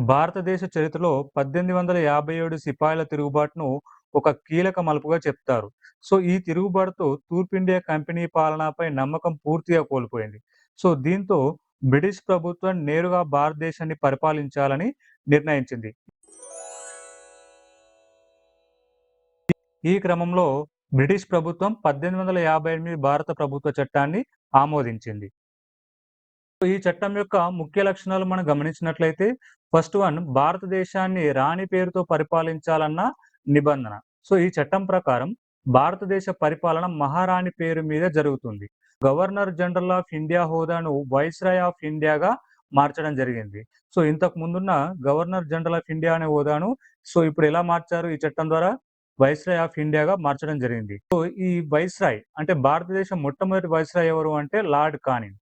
భారతదేశ చరిత్రలో 1857 సిపాయిల తిరుగుబాటును ఒక కీలక మలుపుగా చెప్తారు. ఈ తిరుగుబాటుతో తూర్పు ఇండియా కంపెనీ పాలనపై నమ్మకం పూర్తిగా కోల్పోయింది. దీంతో బ్రిటిష్ ప్రభుత్వం నేరుగా భారతదేశాన్ని పరిపాలించాలని నిర్ణయించింది. ఈ క్రమంలో బ్రిటిష్ ప్రభుత్వం 1858 భారత ప్రభుత్వ చట్టాన్ని ఆమోదించింది. ఈ చట్టం యొక్క ముఖ్య లక్షణాలు మనం గమనించినట్లయితే ఫస్ట్ వన్ భారతదేశాన్ని రాణి పేరుతో పరిపాలించాలన్న నిబంధన. ఈ చట్టం ప్రకారం భారతదేశ పరిపాలన మహారాణి పేరు మీద జరుగుతుంది. గవర్నర్ జనరల్ ఆఫ్ ఇండియా హోదాను వైస్రాయ్ ఆఫ్ ఇండియాగా మార్చడం జరిగింది. ఇంతకు ముందున్న గవర్నర్ జనరల్ ఆఫ్ ఇండియా అనే హోదాను ఇప్పుడు ఎలా మార్చారు ఈ చట్టం ద్వారా? వైస్రాయ్ ఆఫ్ ఇండియాగా మార్చడం జరిగింది. ఈ వైస్రాయ్ అంటే భారతదేశం మొట్టమొదటి వైస్రాయ్ ఎవరు అంటే లార్డ్ కానింగ్.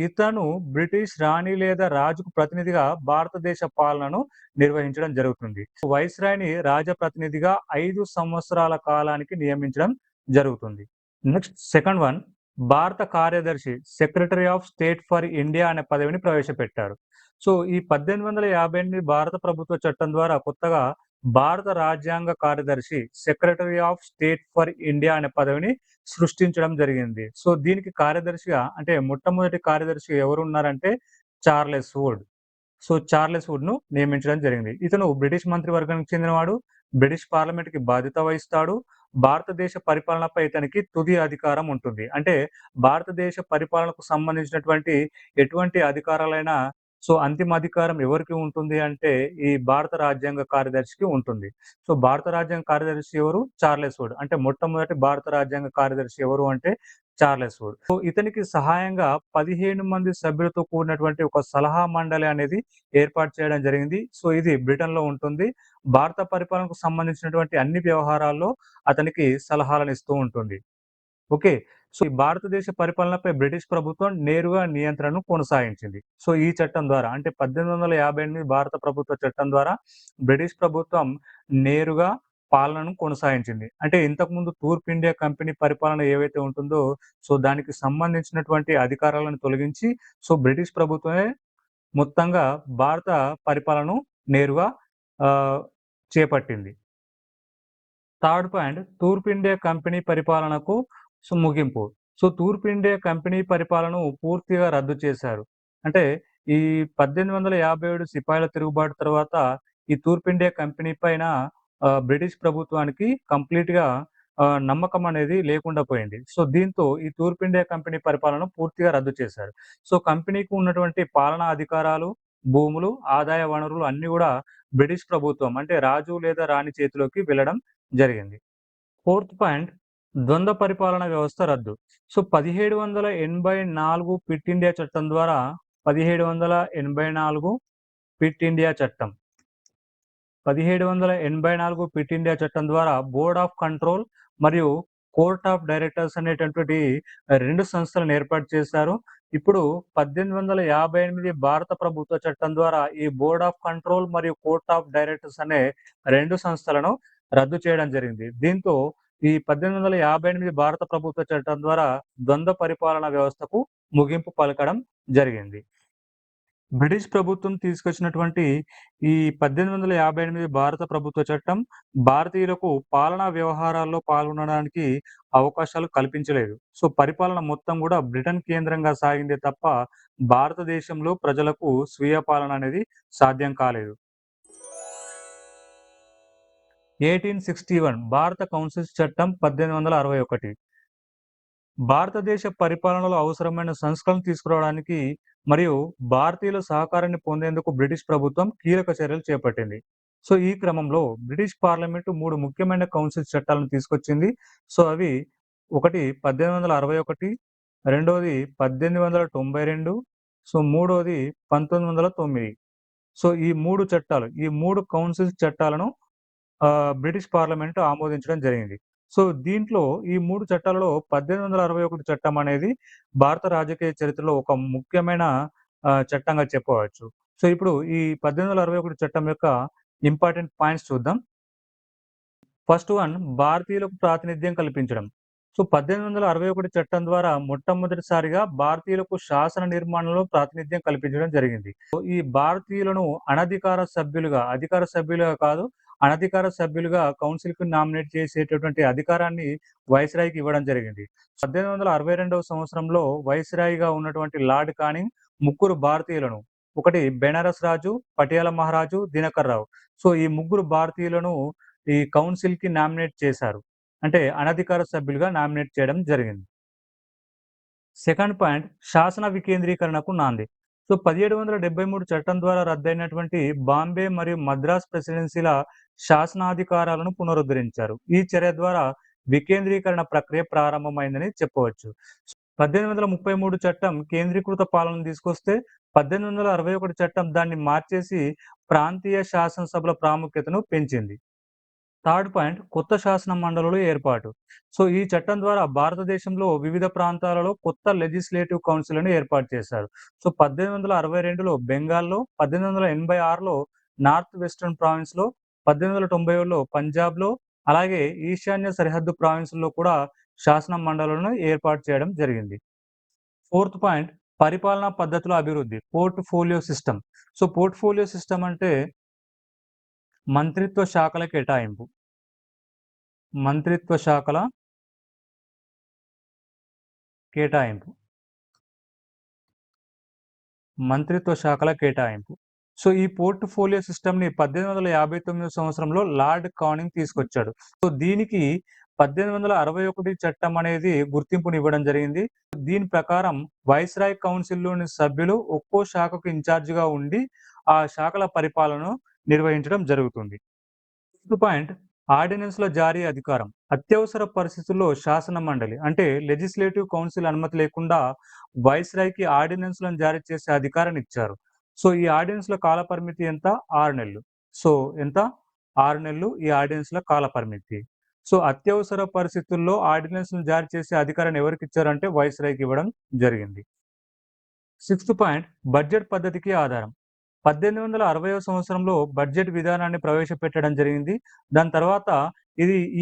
ఇతను బ్రిటిష్ రాణి లేదా రాజుకు ప్రతినిధిగా భారతదేశ పాలనను నిర్వహించడం జరుగుతుంది. వైస్రాయ్‌ని రాజప్రతినిధిగా 5 సంవత్సరాల కాలానికి నియమించడం జరుగుతుంది. నెక్స్ట్ సెకండ్ వన్ భారత కార్యదర్శి secretary of state for India అనే పదవిని ప్రవేశపెట్టారు. ఈ 1858 భారత ప్రభుత్వ చట్టం ద్వారా కొత్తగా భారత రాజ్యాంగ కార్యదర్శి secretary of state for India అనే పదవిని సృష్టించడం జరిగింది. దీనికి కార్యదర్శిగా అంటే మొట్టమొదటి కార్యదర్శి ఎవరున్నారంటే చార్లెస్ వుడ్. చార్లెస్ వుడ్‌ను నియమించడం జరిగింది. ఇతను బ్రిటిష్ మంత్రివర్గానికి చెందినవాడు. బ్రిటిష్ పార్లమెంట్‌కి బాధ్యత వహిస్తాడు. భారతదేశ పరిపాలనపై ఇతనికి తుది అధికారం ఉంటుంది. అంటే భారతదేశ పరిపాలనకు సంబంధించినటువంటి ఎటువంటి అధికారాలైనా అంతిమ అధికారం ఎవరికి ఉంటుంది అంటే ఈ భారత రాజ్యాంగ కార్యదర్శికి ఉంటుంది. భారత రాజ్యాంగ కార్యదర్శి ఎవరు? Charles would. అంటే మొట్టమొదటి భారత రాజ్యాంగ కార్యదర్శి ఎవరు అంటే చార్లెస్ వుడ్. ఇతనికి సహాయంగా 15 మంది సభ్యులతో కూడినటువంటి ఒక సలహా మండలి అనేది ఏర్పాటు చేయడం జరిగింది. ఇది బ్రిటన్‌లో ఉంటుంది. భారత పరిపాలనకు సంబంధించినటువంటి అన్ని వ్యవహారాల్లో అతనికి సలహాలను ఇస్తూ ఉంటుంది. ఓకే. ఈ భారతదేశ పరిపాలనపై బ్రిటిష్ ప్రభుత్వం నేరుగా నియంత్రణను కొనసాగించింది. ఈ చట్టం ద్వారా అంటే 1858 భారత ప్రభుత్వ చట్టం ద్వారా బ్రిటిష్ ప్రభుత్వం నేరుగా పాలనను కొనసాగించింది. అంటే ఇంతకుముందు తూర్పు ఇండియా కంపెనీ పరిపాలన ఏవైతే ఉంటుందో దానికి సంబంధించినటువంటి అధికారాలను తొలగించి బ్రిటిష్ ప్రభుత్వమే మొత్తంగా భారత పరిపాలనను నేరుగా ఆహ్, చేపట్టింది. థర్డ్ పాయింట్ తూర్పు ఇండియా కంపెనీ పరిపాలనకు ముగింపు. తూర్పు ఇండియా కంపెనీ పరిపాలనను పూర్తిగా రద్దు చేశారు. అంటే ఈ 1857 సిపాయిల తిరుగుబాటు తర్వాత ఈ తూర్పు ఇండియా కంపెనీ పైన బ్రిటిష్ ప్రభుత్వానికి కంప్లీట్‌గా నమ్మకం అనేది లేకుండా పోయింది. దీంతో ఈ తూర్పు ఇండియా కంపెనీ పరిపాలనను పూర్తిగా రద్దు చేశారు. కంపెనీకి ఉన్నటువంటి పాలనా అధికారాలు, భూములు, ఆదాయ వనరులు అన్నీ గూడా బ్రిటిష్ ప్రభుత్వం అంటే రాజు లేదా రాణి చేతిలోకి వెళ్ళడం జరిగింది. ఫోర్త్ పాయింట్ ద్వంద్వ పరిపాలన వ్యవస్థ రద్దు. 1784 క్విట్ ఇండియా చట్టం ద్వారా 1784 క్విట్ ఇండియా చట్టం. 1784 క్విట్ ఇండియా చట్టం ద్వారా బోర్డ్ ఆఫ్ కంట్రోల్ మరియు కోర్ట్ ఆఫ్ డైరెక్టర్స్ అనేటటువంటి 2 సంస్థలను ఏర్పాటు చేశారు. ఇప్పుడు 1858 భారత ప్రభుత్వ చట్టం ద్వారా ఈ బోర్డ్ ఆఫ్ కంట్రోల్ మరియు కోర్ట్ ఆఫ్ డైరెక్టర్స్ అనే 2 సంస్థలను రద్దు చేయడం జరిగింది. దీంతో ఈ 1858 భారత ప్రభుత్వ చట్టం ద్వారా ద్వంద్వ పరిపాలన వ్యవస్థకు ముగింపు పలకడం జరిగింది. బ్రిటిష్ ప్రభుత్వం తీసుకొచ్చినటువంటి ఈ 1858 భారత ప్రభుత్వ చట్టం భారతీయులకు పాలనా వ్యవహారాల్లో పాల్గొనడానికి అవకాశాలు కల్పించలేదు. పరిపాలన మొత్తం గూడా బ్రిటన్ కేంద్రంగా సాగిందే తప్ప భారతదేశంలో ప్రజలకు స్వీయ పాలన అనేది సాధ్యం కాలేదు. 1861 భారత కౌన్సిల్స్ చట్టం 1861 భారతదేశ పరిపాలనలో అవసరమైన సంస్కరణలు తీసుకురావడానికి మరియు భారతీయుల సహకారాన్ని పొందేందుకు బ్రిటిష్ ప్రభుత్వం కీలక చర్యలు చేపట్టింది. ఈ క్రమంలో బ్రిటిష్ పార్లమెంటు 3 ముఖ్యమైన కౌన్సిల్ చట్టాలను తీసుకొచ్చింది. అవి ఒకటి 1861, రెండోది 1892, మూడోది 1909. ఈ 3 చట్టాలు, ఈ 3 కౌన్సిల్ చట్టాలను బ్రిటిష్ పార్లమెంట్ ఆమోదించడం జరిగింది. దీంట్లో ఈ 3 చట్టాలలో 1861 చట్టం అనేది భారత రాజకీయ చరిత్రలో ఒక ముఖ్యమైన చట్టంగా చెప్పవచ్చు. ఇప్పుడు ఈ 1861 చట్టం యొక్క ఇంపార్టెంట్ పాయింట్స్ చూద్దాం. ఫస్ట్ వన్ భారతీయులకు ప్రాతినిధ్యం కల్పించడం. సో 1861 చట్టం ద్వారా మొట్టమొదటిసారిగా భారతీయులకు శాసన నిర్మాణంలో ప్రాతినిధ్యం కల్పించడం జరిగింది. సో ఈ భారతీయులను అనధికార సభ్యులుగా, అధికార సభ్యులుగా కాదు, అనధికార సభ్యులుగా కౌన్సిల్‌కి నామినేట్ చేసేటటువంటి అధికారాన్ని వైస్‌రాయ్‌కి ఇవ్వడం జరిగింది. 1862 సంవత్సరంలో వైస్‌రాయ్‌గా ఉన్నటువంటి లార్డ్ కానింగ్ ముగ్గురు భారతీయులను, ఒకటి బెనారస్ రాజు, పటియాలా మహారాజు, దినకర్ రావు. సో ఈ ముగ్గురు భారతీయులను ఈ కౌన్సిల్‌కి నామినేట్ చేశారు. అంటే అనధికార సభ్యులుగా నామినేట్ చేయడం జరిగింది. సెకండ్ పాయింట్, శాసన వికేంద్రీకరణకు నాంది. సో 1773 చట్టం ద్వారా రద్దయినటువంటి బాంబే మరియు మద్రాస్ ప్రెసిడెన్సీల శాసనాధికారాలను పునరుద్ధరించారు. ఈ చర్య ద్వారా వికేంద్రీకరణ ప్రక్రియ ప్రారంభమైందని చెప్పవచ్చు. 1833 చట్టం కేంద్రీకృత పాలనను తీసుకొస్తే 1861 చట్టం దాన్ని మార్చేసి ప్రాంతీయ శాసనసభల ప్రాముఖ్యతను పెంచింది. థర్డ్ పాయింట్, కొత్త శాసన మండలుల ఏర్పాటు. సో ఈ చట్టం ద్వారా భారతదేశంలో వివిధ ప్రాంతాలలో కొత్త లెజిస్లేటివ్ కౌన్సిల్‌లను ఏర్పాటు చేశారు. సో 1862లో బెంగాల్‌లో, 1886లో నార్త్ వెస్టర్న్ ప్రావిన్స్‌లో, 1897లో పంజాబ్‌లో, అలాగే ఈశాన్య సరిహద్దు ప్రావిన్సుల్లో కూడా శాసన మండలులను ఏర్పాటు చేయడం జరిగింది. ఫోర్త్ పాయింట్, పరిపాలనా పద్ధతుల అభివృద్ధి. Portfolio system. So portfolio system అంటే మంత్రిత్వ శాఖల కేటాయింపు. మంత్రిత్వ శాఖల కేటాయింపు. మంత్రిత్వ శాఖల కేటాయింపు. సో ఈ పోర్ట్‌ఫోలియో సిస్టమ్‌ని 1859 సంవత్సరంలో లార్డ్ కానింగ్ తీసుకొచ్చాడు. సో దీనికి 1861 చట్టం అనేది గుర్తింపునివ్వడం జరిగింది. దీని ప్రకారం వైస్‌రాయ్ కౌన్సిల్‌లోని సభ్యులు ఒక్కో శాఖకు ఇన్‌చార్జ్‌గా ఉండి ఆ శాఖల పరిపాలనను నిర్వహించడం జరుగుతుంది. ఫిఫ్త్ పాయింట్, ఆర్డినెన్స్‌ల జారీ అధికారం. అత్యవసర పరిస్థితుల్లో శాసన మండలి అంటే లెజిస్లేటివ్ కౌన్సిల్ అనుమతి లేకుండా వైస్‌రాయ్‌కి ఆర్డినెన్స్‌లను జారీ చేసే అధికారాన్ని ఇచ్చారు. సో ఈ ఆర్డినెన్స్‌ల కాల పరిమితి ఎంత? 6 నెలలు. సో ఎంత? 6 నెలలు ఈ ఆర్డినెన్స్‌ల కాల పరిమితి. సో అత్యవసర పరిస్థితుల్లో ఆర్డినెన్స్‌లను జారీ చేసే అధికారాన్ని ఎవరికిచ్చారంటే వైస్‌రాయ్‌కి ఇవ్వడం జరిగింది. సిక్స్త్ పాయింట్, బడ్జెట్ పద్ధతికి ఆధారం. 1860వ సంవత్సరంలో బడ్జెట్ విధానాన్ని ప్రవేశపెట్టడం జరిగింది. దాని తర్వాత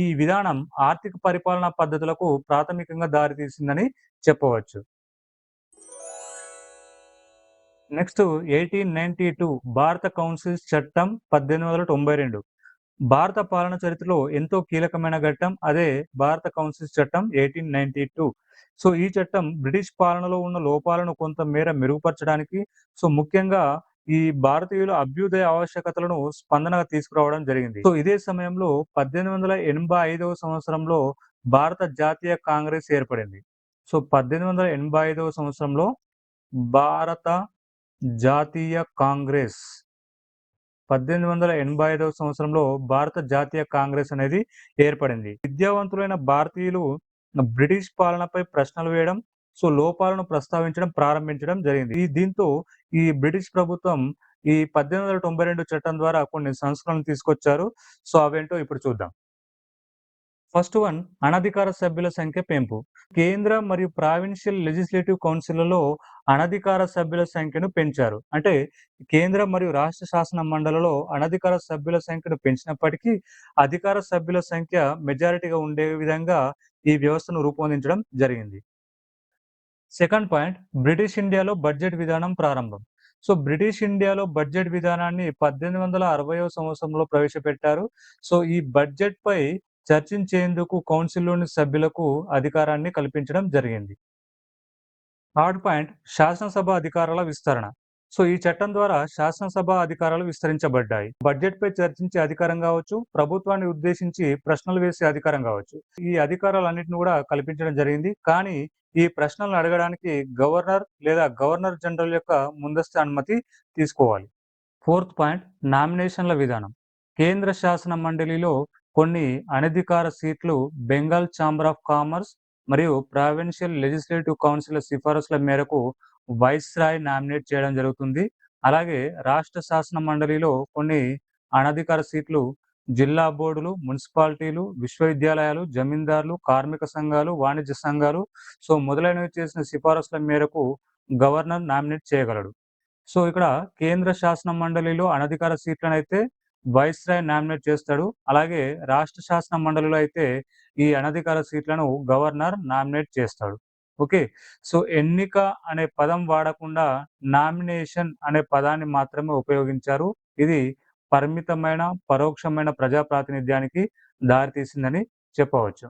ఈ విధానం ఆర్థిక పరిపాలనా పద్ధతులకు ప్రాథమికంగా దారితీసిందని చెప్పవచ్చు. నెక్స్ట్ 1892 భారత కౌన్సిల్స్ చట్టం 1892. భారత పాలన చరిత్రలో ఎంతో కీలకమైన ఘట్టం అదే భారత కౌన్సిల్స్ చట్టం 1892. సో ఈ చట్టం బ్రిటిష్ పాలనలో ఉన్న లోపాలను కొంత మేర మెరుగుపరచడానికి, సో ముఖ్యంగా ఈ భారతీయుల అభ్యుదయ ఆవశ్యకతలను స్పందనగా తీసుకురావడం జరిగింది. సో ఇదే సమయంలో 1885వ సంవత్సరంలో భారత జాతీయ కాంగ్రెస్ ఏర్పడింది. సో 1885వ సంవత్సరంలో భారత జాతీయ కాంగ్రెస్ 1885వ సంవత్సరంలో భారత జాతీయ కాంగ్రెస్ అనేది ఏర్పడింది. విద్యావంతులైన భారతీయులు బ్రిటిష్ పాలనపై ప్రశ్నలు వేయడం, సో లోపాలను ప్రస్తావించడం ప్రారంభించడం జరిగింది. దీంతో ఈ బ్రిటిష్ ప్రభుత్వం ఈ 1892 చట్టం ద్వారా కొన్ని సంస్కరణలు తీసుకొచ్చారు. సో అవేంటో ఇప్పుడు చూద్దాం. ఫస్ట్ వన్, అనధికార సభ్యుల సంఖ్య పెంపు. కేంద్ర మరియు ప్రావిన్షియల్ లెజిస్లేటివ్ కౌన్సిల్‌లలో అనధికార సభ్యుల సంఖ్యను పెంచారు. అంటే కేంద్ర మరియు రాష్ట్ర శాసన మండలిలో అనధికార సభ్యుల సంఖ్యను పెంచినప్పటికీ అధికార సభ్యుల సంఖ్య మెజారిటీగా ఉండే విధంగా ఈ వ్యవస్థను రూపొందించడం జరిగింది. సెకండ్ పాయింట్, బ్రిటిష్ ఇండియాలో బడ్జెట్ విధానం ప్రారంభం. సో బ్రిటిష్ ఇండియాలో బడ్జెట్ విధానాన్ని 1860వ సంవత్సరంలో ప్రవేశపెట్టారు. సో ఈ బడ్జెట్‌పై చర్చించేందుకు కౌన్సిల్‌లోని సభ్యులకు అధికారాన్ని కల్పించడం జరిగింది. థర్డ్ పాయింట్, శాసనసభ అధికారాల విస్తరణ. సో ఈ చట్టం ద్వారా శాసనసభ అధికారాలు విస్తరించబడ్డాయి. బడ్జెట్‌పై చర్చించే అధికారం కావచ్చు, ప్రభుత్వాన్ని ఉద్దేశించి ప్రశ్నలు వేసే అధికారం కావచ్చు. ఈ అధికారాలన్నిటిని కూడా కల్పించడం జరిగింది. కానీ ఈ ప్రశ్నలను అడగడానికి గవర్నర్ లేదా గవర్నర్ జనరల్ యొక్క ముందస్తు అనుమతి తీసుకోవాలి. ఫోర్త్ పాయింట్, నామినేషన్ల విధానం. కేంద్ర శాసన మండలిలో కొన్ని అనధికార సీట్లు బెంగాల్ ఛాంబర్ ఆఫ్ కామర్స్ మరియు ప్రావిన్షియల్ లెజిస్లేటివ్ కౌన్సిల్ సిఫారసుల మేరకు వైస్రాయ్ నామినేట్ చేయడం జరుగుతుంది. అలాగే రాష్ట్ర శాసన మండలిలో కొన్ని అనధికార సీట్లు జిల్లా బోర్డులు, మున్సిపాలిటీలు, విశ్వవిద్యాలయాలు, జమీందారులు, కార్మిక సంఘాలు, వాణిజ్య సంఘాలు, సో మొదలైనవి చేసిన సిఫారసుల మేరకు గవర్నర్ నామినేట్ చేయగలడు. సో ఇక్కడ కేంద్ర శాసన మండలిలో అనధికార సీట్లనైతే వైస్‌రాయ్ నామినేట్ చేస్తాడు. అలాగే రాష్ట్ర శాసన మండలిలో అయితే ఈ అనధికార సీట్లను గవర్నర్ నామినేట్ చేస్తాడు. ఓకే. సో, ఎన్నిక అనే పదం వాడకుండా నామినేషన్ అనే పదాన్ని మాత్రమే ఉపయోగించారు. ఇది పరిమితమైన, పరోక్షమైన ప్రజా ప్రాతినిధ్యానికి దారితీసిందని చెప్పవచ్చు.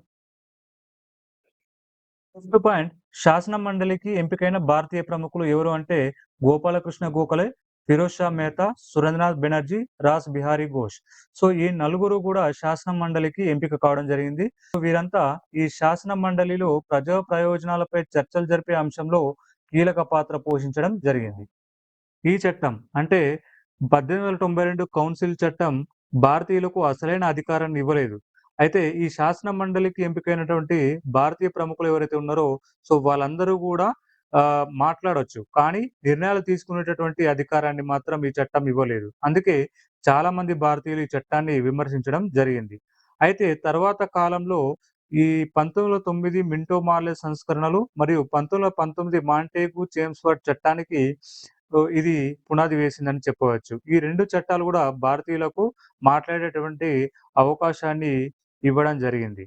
ఫిఫ్త్ పాయింట్, శాసన మండలికి ఎంపికైన భారతీయ ప్రముఖులు ఎవరు అంటే గోపాలకృష్ణ గోఖలే, ఫిరోజ్ షా మెహతా, సురేంద్రనాథ్ బెనర్జీ, రాస్ బిహారీ ఘోష్. సో, ఈ నలుగురు కూడా శాసన మండలికి ఎంపిక కావడం జరిగింది. సో, వీరంతా ఈ శాసన మండలిలో ప్రజా ప్రయోజనాలపై చర్చలు జరిపే అంశంలో కీలక పాత్ర పోషించడం జరిగింది. ఈ చట్టం అంటే 1892 కౌన్సిల్ చట్టం భారతీయులకు అసలైన అధికారాన్ని ఇవ్వలేదు. అయితే ఈ శాసన మండలికి ఎంపికైనటువంటి భారతీయ ప్రముఖులు ఎవరైతే ఉన్నారో, సో, వాళ్ళందరూ గూడా మాట్లాడొచ్చు. కానీ నిర్ణయాలు తీసుకునేటటువంటి అధికారాన్ని మాత్రం ఈ చట్టం ఇవ్వలేదు. అందుకే చాలా మంది భారతీయులు ఈ చట్టాన్ని విమర్శించడం జరిగింది. అయితే తర్వాత కాలంలో ఈ 1909 మింటో మార్లే సంస్కరణలు మరియు 1919 మాంటేగు చేమ్స్‌ఫోర్డ్ చట్టానికి ఇది పునాది వేసిందని చెప్పవచ్చు. ఈ 2 చట్టాలు గూడా భారతీయులకు మాట్లాడేటువంటి అవకాశాన్ని ఇవ్వడం జరిగింది.